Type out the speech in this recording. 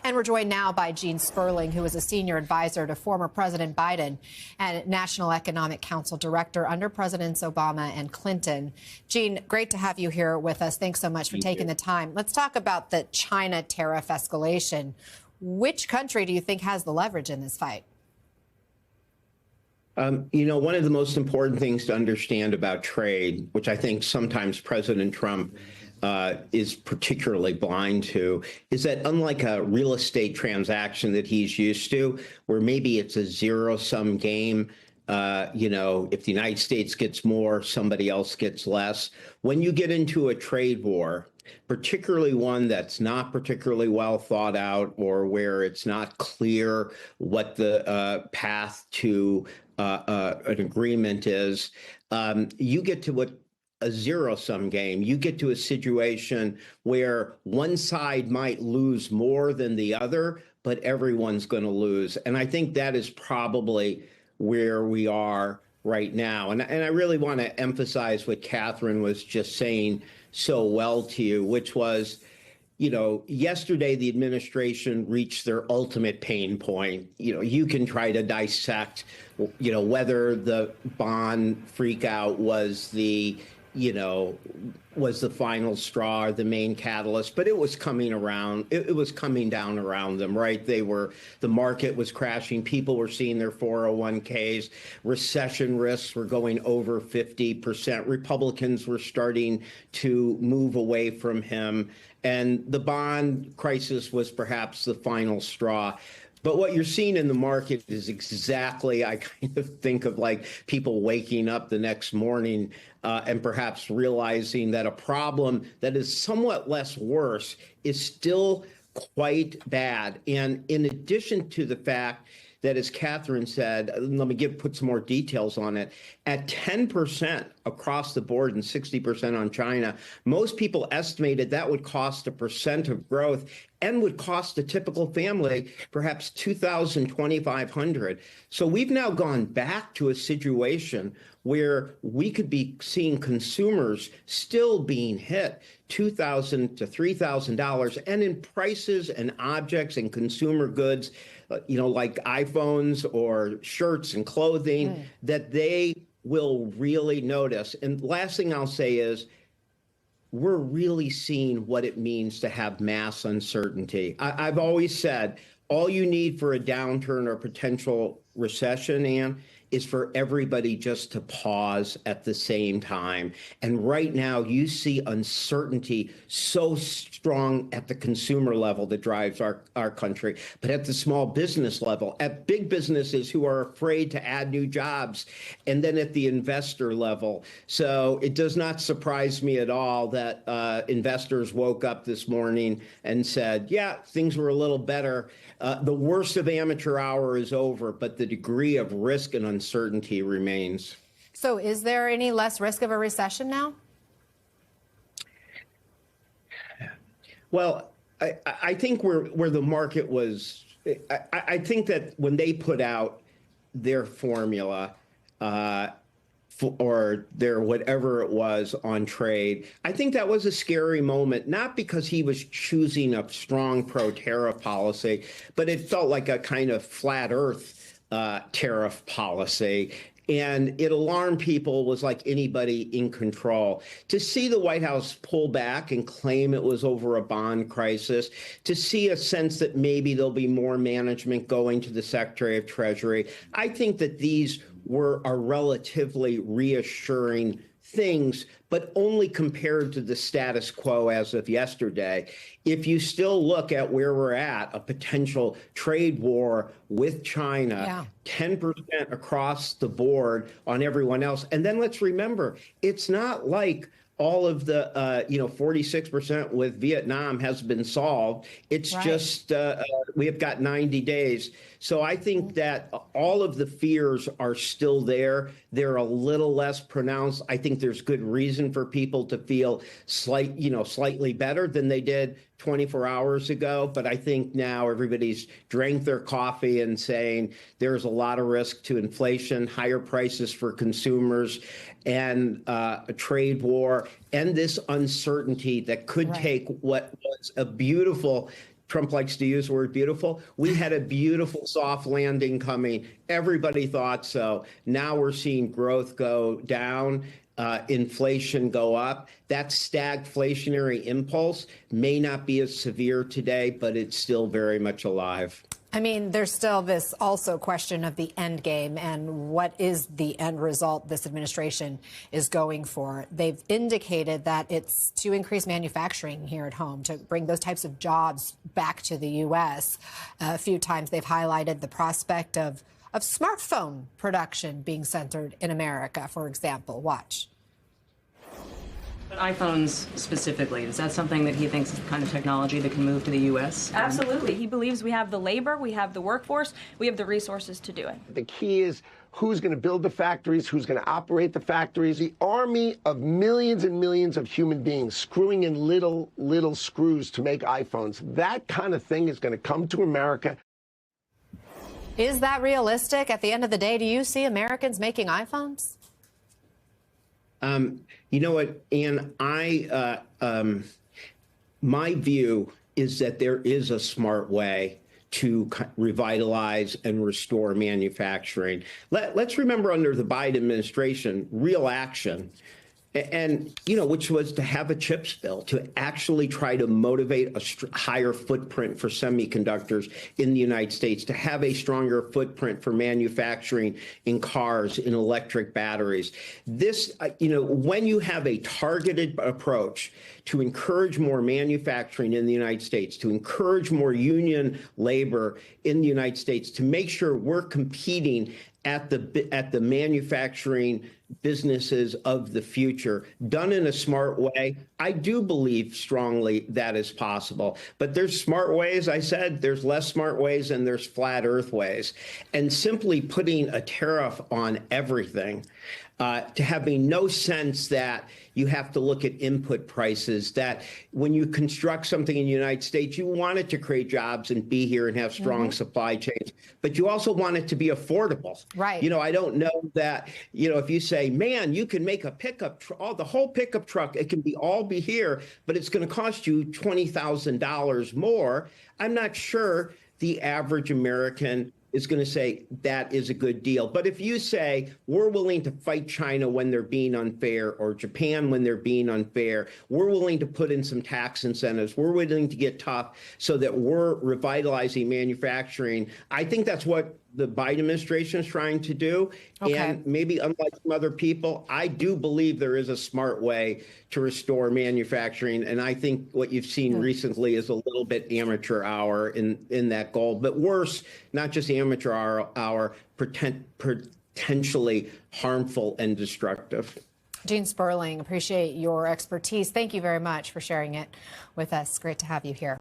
And we're joined now by Gene Sperling, who is a senior advisor to former President Biden and National Economic Council director under Presidents Obama and Clinton. Gene, great to have you here with us. Thanks so much for taking the time. Let's talk about the China tariff escalation. Which country do you think has the leverage in this fight? One of the most important things to understand about trade, which I think sometimes President Trump is particularly blind to, is that unlike a real estate transaction that he's used to, where maybe it's a zero-sum game, if the United States gets more, somebody else gets less. When you get into a trade war, particularly one that's not particularly well thought out or where it's not clear what the path to an agreement is, you get to a zero-sum game. You get to a situation where one side might lose more than the other, but everyone's going to lose. And I think that is probably where we are right now. And I really want to emphasize what Catherine was just saying so well to you, which was, yesterday the administration reached their ultimate pain point. You can try to dissect, whether the bond freakout was the final straw or the main catalyst, but it was coming around. It was coming down around them, right? The market was crashing. People were seeing their 401ks. Recession risks were going over 50%. Republicans were starting to move away from him. And the bond crisis was perhaps the final straw. But what you're seeing in the market is exactly, I kind of think of like people waking up the next morning and perhaps realizing that a problem that is somewhat less worse is still quite bad. And in addition to the fact that, as Catherine said, let me put some more details on it, at 10% across the board and 60% on China, most people estimated that would cost 1% of growth and would cost a typical family perhaps $2,000, $2,500. So we've now gone back to a situation where we could be seeing consumers still being hit $2,000 to $3,000, and in prices and objects and consumer goods, like iPhones or shirts and clothing, that they will really notice. And last thing I'll say is, we're really seeing what it means to have mass uncertainty. I've always said all you need for a downturn or potential recession, Ann, is for everybody just to pause at the same time. And right now you see uncertainty so strong at the consumer level that drives our country, but at the small business level, at big businesses who are afraid to add new jobs, and then at the investor level. So it does not surprise me at all that investors woke up this morning and said, yeah, things were a little better. The worst of amateur hour is over, but the degree of risk and uncertainty remains. So is there any less risk of a recession now? Well, I think where the market was, I think that when they put out their formula or their whatever it was on trade, I think that was a scary moment, not because he was choosing a strong pro-tariff policy, but it felt like a kind of flat earth tariff policy. And it alarmed people, was like anybody in control. To see the White House pull back and claim it was over a bond crisis, to see a sense that maybe there'll be more management going to the Secretary of Treasury, I think that these are relatively reassuring things, but only compared to the status quo as of yesterday. If you still look at where we're at, a potential trade war with China, 10% across the board on everyone else. And then let's remember, it's not like all of the, 46% with Vietnam has been solved. It's just we have got 90 days. So I think that all of the fears are still there. They're a little less pronounced. I think there's good reason for people to feel slightly better than they did 24 hours ago. But I think now everybody's drank their coffee and saying there's a lot of risk to inflation, higher prices for consumers, and a trade war, and this uncertainty that could take what was a beautiful Trump likes to use the word beautiful. We had a beautiful soft landing coming. Everybody thought so. Now we're seeing growth go down, inflation go up. That stagflationary impulse may not be as severe today, but it's still very much alive. I mean, there's still this also question of the end game and what is the end result this administration is going for. They've indicated that it's to increase manufacturing here at home, to bring those types of jobs back to the U.S. A few times they've highlighted the prospect of smartphone production being centered in America, for example. Watch. But iPhones specifically, is that something that he thinks is the kind of technology that can move to the U.S.? Absolutely. He believes we have the labor, we have the workforce, we have the resources to do it. The key is who's going to build the factories, who's going to operate the factories. The army of millions and millions of human beings screwing in little screws to make iPhones. That kind of thing is going to come to America. Is that realistic? At the end of the day, do you see Americans making iPhones? You know what, Ann, my view is that there is a smart way to revitalize and restore manufacturing. Let's remember, under the Biden administration, real action, and, which was to have a CHIPS bill, to actually try to motivate a higher footprint for semiconductors in the United States, to have a stronger footprint for manufacturing in cars, in electric batteries. This, when you have a targeted approach to encourage more manufacturing in the United States, to encourage more union labor in the United States, to make sure we're competing at the manufacturing businesses of the future, done in a smart way, I do believe strongly that is possible. But there's smart ways. I said there's less smart ways and there's flat earth ways. And simply putting a tariff on everything, to having no sense that you have to look at input prices, that when you construct something in the United States, you want it to create jobs and be here and have strong supply chains, but you also want it to be affordable. Right. I don't know that, if you say, man, you can make a pickup, the whole pickup truck, it can all be here, but it's going to cost you $20,000 more. I'm not sure the average American is going to say that is a good deal. But if you say we're willing to fight China when they're being unfair, or Japan when they're being unfair, we're willing to put in some tax incentives, we're willing to get tough so that we're revitalizing manufacturing, I think that's what the Biden administration is trying to do. Okay. And maybe unlike some other people, I do believe there is a smart way to restore manufacturing. And I think what you've seen recently is a little bit amateur hour in that goal. But worse, not just amateur hour, potentially harmful and destructive. Gene Sperling, appreciate your expertise. Thank you very much for sharing it with us. Great to have you here.